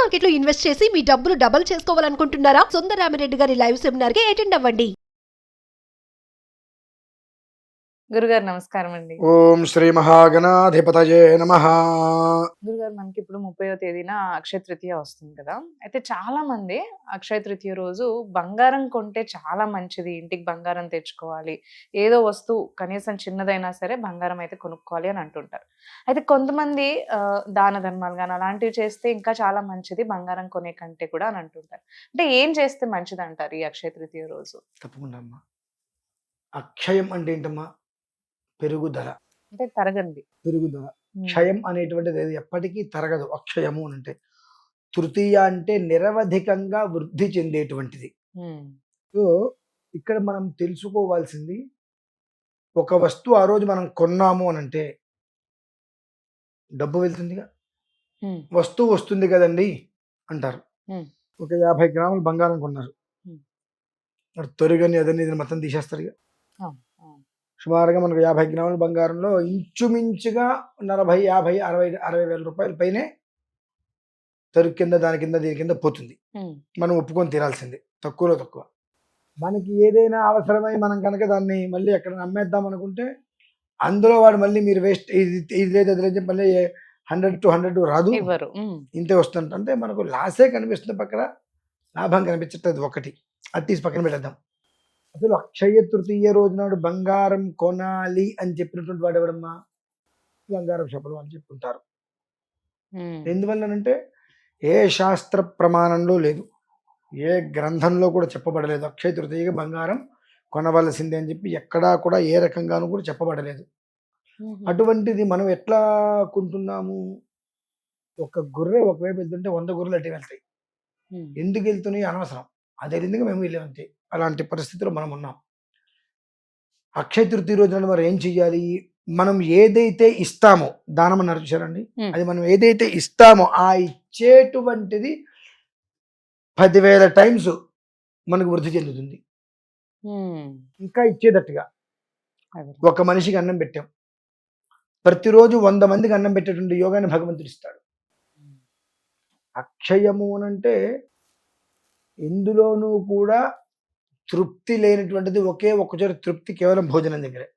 Market లో invest చేసి మీ డబ్బులు డబుల్ చేసుకోవాలనుకుంటున్నారా? సుందరరామిరెడ్డి గారి లైవ్ సెమినార్ కి అటెండ్ అవ్వండి. గురుగారు నమస్కారం అండి. ఓం శ్రీ మహాగణాధిపతయే నమః. గురుగారు మనకి ఇప్పుడు 30వ తేదీన అక్షయ తృతీయ వస్తుంది కదా. అయితే చాలా మంది అక్షయ తృతీయ రోజు బంగారం కొంటే చాలా మంచిది, ఇంటికి బంగారం తెచ్చుకోవాలి, ఏదో వస్తువు కనీసం చిన్నదైనా సరే బంగారం అయితే కొనుక్కోవాలి అని అంటుంటారు. అయితే కొంతమంది దాన ధర్మాలు కానీ అలాంటివి చేస్తే ఇంకా చాలా మంచిది బంగారం కొనే కంటే కూడా అని అంటుంటారు. అంటే ఏం చేస్తే మంచిది అంటారు ఈ అక్షయ తృతీయ రోజు? తప్పకుండా అమ్మా. అక్షయం అంటే ఏంటమ్మా? పెరుగుదల. అంటే తరగండి. పెరుగుదల. క్షయం అనేటువంటిది ఏది ఎప్పటికీ తరగదు. అక్షయము అని అంటే తృతీయ అంటే నిరవధికంగా వృద్ధి చెందేటువంటిది. సో ఇక్కడ మనం తెలుసుకోవాల్సింది, ఒక వస్తువు ఆ రోజు మనం కొన్నాము అని అంటే డబ్బు వెళ్తుందిగా, వస్తువు వస్తుంది కదండి అంటారు. ఒక 50 గ్రాములు బంగారం కొన్నారు, తొరిగని అదని ఇది మొత్తం తీసేస్తారు ఇక. సుమారుగా మనకు 50 గ్రాముల బంగారంలో ఇంచుమించుగా 40, 50, 60 వేల రూపాయల పైనే తరుగు కింద దాని కింద దీని కింద పోతుంది. మనం ఒప్పుకొని తీరాల్సిందే, తక్కువలో తక్కువ. మనకి ఏదైనా అవసరమై మనం కనుక దాన్ని మళ్ళీ ఎక్కడ అమ్మేద్దాం అనుకుంటే అందులో వాడు మళ్ళీ మీరు వేస్ట్, ఇది లేదు అది లేదు, మళ్ళీ 100 to 100 రాదు, ఇంతే వస్తుంది. అంటే మనకు లాసే కనిపిస్తుంది, పక్కన లాభం కనిపించట్లేదు. ఒకటి అది తీసి పక్కన పెట్టేద్దాం. అసలు అక్షయ తృతీయ రోజు నాడు బంగారం కొనాలి అని చెప్పినటువంటి వాడు ఎవడమ్మా? బంగారం చెప్పడం అని చెప్పుకుంటారు. ఎందువల్లనంటే ఏ శాస్త్ర ప్రమాణంలో లేదు, ఏ గ్రంథంలో కూడా చెప్పబడలేదు అక్షయ తృతీయకి బంగారం కొనవలసిందే అని చెప్పి ఎక్కడా కూడా ఏ రకంగానూ కూడా చెప్పబడలేదు. అటువంటిది మనం ఎట్లా కొంటున్నాము? ఒక గొర్రె ఒకవైపు వెళ్తుంటే 100 గొర్రెలు అటు వెళ్తాయి. ఎందుకు వెళ్తున్నాయి? అనవసరం, అదే విధంగా మేము వెళ్ళామంతే. అలాంటి పరిస్థితిలో మనం ఉన్నాం. అక్షయ తృతీయ రోజున మరి ఏం చెయ్యాలి? మనం ఏదైతే ఇస్తామో, దానం అన్నారు చూసారండి, అది మనం ఏదైతే ఇస్తామో ఆ ఇచ్చేటువంటిది 10,000 టైమ్స్ మనకు వృద్ధి చెందుతుంది. ఇంకా ఇచ్చేటట్టుగా ఒక మనిషికి అన్నం పెట్టాం, ప్రతిరోజు 100 మందికి అన్నం పెట్టేటువంటి యోగాన్ని భగవంతుడు ఇస్తాడు. అక్షయము అనంటే ఎందులోనూ కూడా తృప్తి లేనటువంటిది ఒకే ఒక్కచోట తృప్తి కేవలం భోజనం దగ్గరే.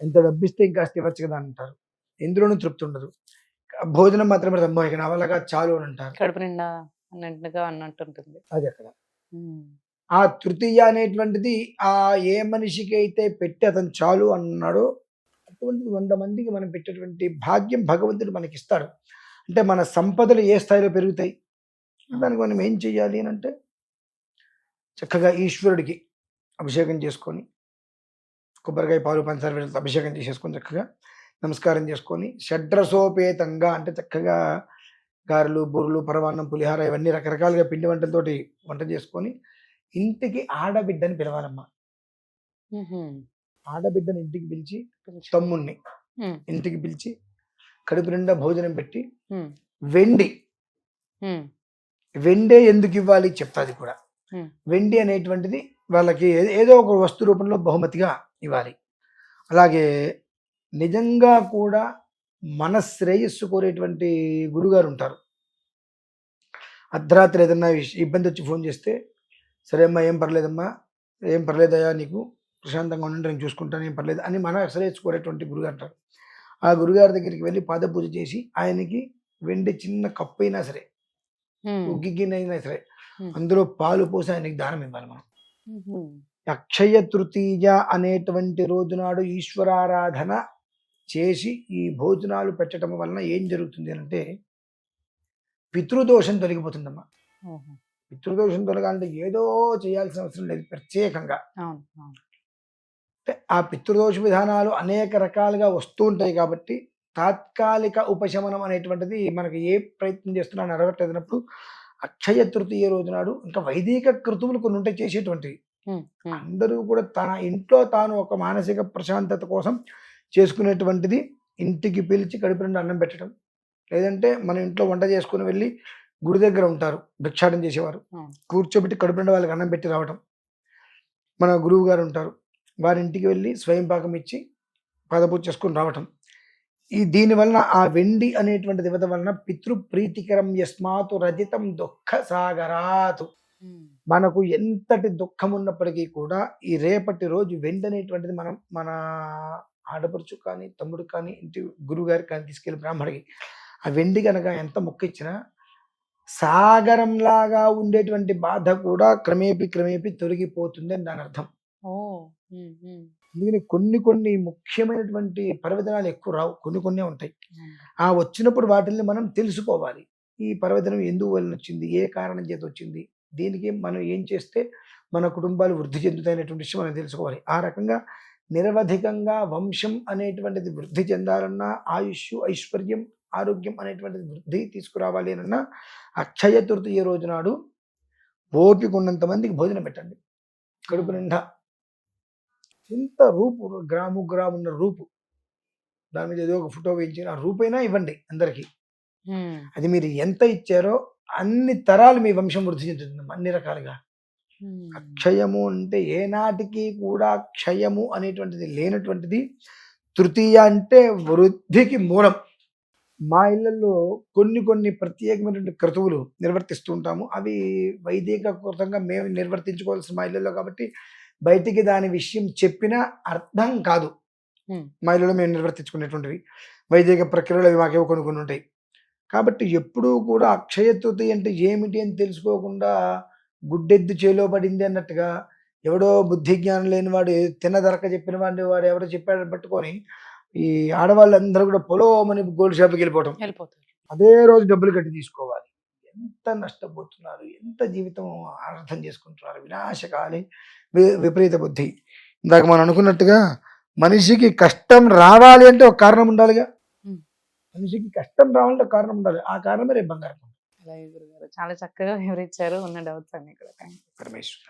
ఎంత డబ్బిస్తే ఇంకా ఇవ్వచ్చు కదా అంటారు, ఎందులోనూ తృప్తి ఉండదు. భోజనం మాత్రమే ఇక నా వల్ల చాలు అని అంటారు, కడుపు నిండా అన్నట్టుంటుంది అది అక్కడ. ఆ తృతీయ అనేటువంటిది ఆ ఏ మనిషికి అయితే పెట్టి అతను చాలు అన్నాడో అటువంటిది 100 మందికి మనం పెట్టేటువంటి భాగ్యం భగవంతుడు మనకి ఇస్తాడు. అంటే మన సంపదలు ఏ స్థాయిలో పెరుగుతాయి. దానికి మనం ఏం చెయ్యాలి అని అంటే చక్కగా ఈశ్వరుడికి అభిషేకం చేసుకొని, కొబ్బరికాయ పాలు పంచదార వేలతో అభిషేకం చేసేసుకొని చక్కగా నమస్కారం చేసుకొని, షడ్రసోపేతంగా అంటే చక్కగా గారెలు, బూరెలు, పరమాన్నం, పులిహార ఇవన్నీ రకరకాలుగా పిండి వంటలతోటి వంట చేసుకొని ఇంటికి ఆడబిడ్డని పిలవాలమ్మా. ఆడబిడ్డని ఇంటికి పిలిచి, తమ్ముణ్ణి ఇంటికి పిలిచి కడుపు నిండా భోజనం పెట్టి, వెండే ఎందుకు ఇవ్వాలి చెప్తాది కూడా. వెండి అనేటువంటిది వాళ్ళకి ఏదో ఒక వస్తు రూపంలో బహుమతిగా ఇవ్వాలి. అలాగే నిజంగా కూడా మన శ్రేయస్సు కోరేటువంటి గురుగారు ఉంటారు. అర్ధరాత్రి ఏదన్నా ఇబ్బంది వచ్చి ఫోన్ చేస్తే, సరే అమ్మా ఏం పర్లేదమ్మా, ఏం పర్లేదయ్యా, నీకు ప్రశాంతంగా ఉండండి, నేను చూసుకుంటాను, ఏం పర్లేదు అని మన శ్రేయస్సు కోరేటువంటి గురుగారు అంటారు. ఆ గురుగారి దగ్గరికి వెళ్ళి పాద పూజ చేసి ఆయనకి వెండి చిన్న కప్పు అయినా సరే, ఉగ్గిగినైనా సరే, అందులో పాలు పోసి ఆయనకి దానం ఇవ్వాలి మనం. అక్షయ తృతీయ అనేటువంటి రోజు నాడు ఈశ్వరారాధన చేసి ఈ భోజనాలు పెట్టడం వలన ఏం జరుగుతుంది అంటే పితృదోషం తొలగిపోతుందమ్మా. పితృదోషం తొలగాలంటే ఏదో చేయాల్సిన అవసరం లేదు, ప్రత్యేకంగా. ఆ పితృదోష విధానాలు అనేక రకాలుగా వస్తూ ఉంటాయి కాబట్టి తాత్కాలిక ఉపశమనం అనేటువంటిది మనకి ఏ ప్రయత్నం చేస్తున్నా నెరవేర్లేనప్పుడు అక్షయ తృతీయ రోజు నాడు ఇంకా వైదిక కృతువులు కొన్ని ఉంటాయి చేసేటువంటివి. అందరూ కూడా తన ఇంట్లో తాను ఒక మానసిక ప్రశాంతత కోసం చేసుకునేటువంటిది ఇంటికి పిలిచి కడుపు నిండా అన్నం పెట్టడం, లేదంటే మన ఇంట్లో వంట చేసుకుని వెళ్ళి గుడి దగ్గర ఉంటారు భిక్షాటం చేసేవారు, కూర్చోబెట్టి కడుపు నిండా వాళ్ళకి అన్నం పెట్టి రావడం. మన గురువు గారు ఉంటారు, వారి ఇంటికి వెళ్ళి స్వయం పాకం ఇచ్చి పాదపూజ చేసుకుని రావటం. దీని వలన ఆ వెండి అనేటువంటిది ఇవ్వడం వలన పితృప్రీతికరం యస్మాతు రజితం దుఃఖ సాగరాతు. మనకు ఎంతటి దుఃఖం ఉన్నప్పటికీ కూడా ఈ రేపటి రోజు వెండి అనేటువంటిది మనం మన ఆడపడుచు కానీ తమ్ముడు కానీ ఇంటి గురువుగారికి కానీ తీసుకెళ్ళి బ్రాహ్మడికి ఆ వెండి కనుక ఎంత మొక్కిచ్చినా సాగరంలాగా ఉండేటువంటి బాధ కూడా క్రమేపీ తొలగిపోతుంది అని దాని అర్థం. ఓ అందుకని కొన్ని ముఖ్యమైనటువంటి పర్వదినాలు ఎక్కువ రావు, కొన్ని ఉంటాయి. ఆ వచ్చినప్పుడు వాటిని మనం తెలుసుకోవాలి. ఈ పర్వదినం ఎందుకు వలన వచ్చింది, ఏ కారణం చేత వచ్చింది, దీనికి మనం ఏం చేస్తే మన కుటుంబాలు వృద్ధి చెందుతాయనేటువంటి విషయం మనం తెలుసుకోవాలి. ఆ రకంగా నిరవధికంగా వంశం అనేటువంటిది వృద్ధి చెందాలన్నా, ఆయుష్ ఐశ్వర్యం ఆరోగ్యం అనేటువంటిది వృద్ధి తీసుకురావాలి అన్నా అక్షయ తృతీయ రోజు నాడు ఓపిక ఉన్నంత మందికి భోజనం పెట్టండి. కడుపు నిండా ఇంత రూపు గ్రామున్న రూపు, దాని మీద ఏదో ఒక ఫోటో వేయించి ఆ రూపైనా ఇవ్వండి అందరికీ. అది మీరు ఎంత ఇచ్చారో అన్ని తరాలు మీ వంశం వృద్ధి చెందుతుంది అన్ని రకాలుగా. అక్షయము అంటే ఏనాటికి కూడా క్షయము అనేటువంటిది లేనటువంటిది. తృతీయ అంటే వృద్ధికి మూలం. మా ఇళ్లలో కొన్ని ప్రత్యేకమైనటువంటి క్రతువులు నిర్వర్తిస్తూ ఉంటాము. అవి వైదిక కృతంగా మేము నిర్వర్తించుకోవాల్సిన మా ఇళ్లలో కాబట్టి బయటికి దాని విషయం చెప్పినా అర్థం కాదు. మా ఇళ్లలో మేము నిర్వర్తించుకునేటువంటివి వైదిక ప్రక్రియలు అవి మాకేవో కొన్ని ఉంటాయి. కాబట్టి ఎప్పుడూ కూడా అక్షయ తృతీయ అంటే ఏమిటి అని తెలుసుకోకుండా గుడ్డెద్దు చేలో పడింది అన్నట్టుగా ఎవడో బుద్ధి జ్ఞానం లేని వాడు తిన్నదరక చెప్పిన వాడు ఎవడో చెప్పాడని పట్టుకొని ఈ ఆడవాళ్ళందరూ కూడా పొలోమని గోల్డ్ షాప్కి వెళ్ళిపోవటం, అదే రోజు డబ్బులు కట్టి తీసుకోవాలి. ఎంత నష్టపోతున్నారు, ఎంత జీవితం అర్థం చేసుకుంటున్నారు. వినాశకాలి విపరీత బుద్ధి. ఇందాక మనం అనుకున్నట్టుగా మనిషికి కష్టం రావాలి అంటే ఒక కారణం ఉండాలిగా. మనిషికి కష్టం రావాలంటే ఒక కారణం ఉండాలి. ఆ కారణమే రేపు బంగారం. అలాగే గురుగారు చాలా చక్కగా వివరించారు ఉన్న డౌట్స్ అన్ని కూడా. పరమేశ్వర.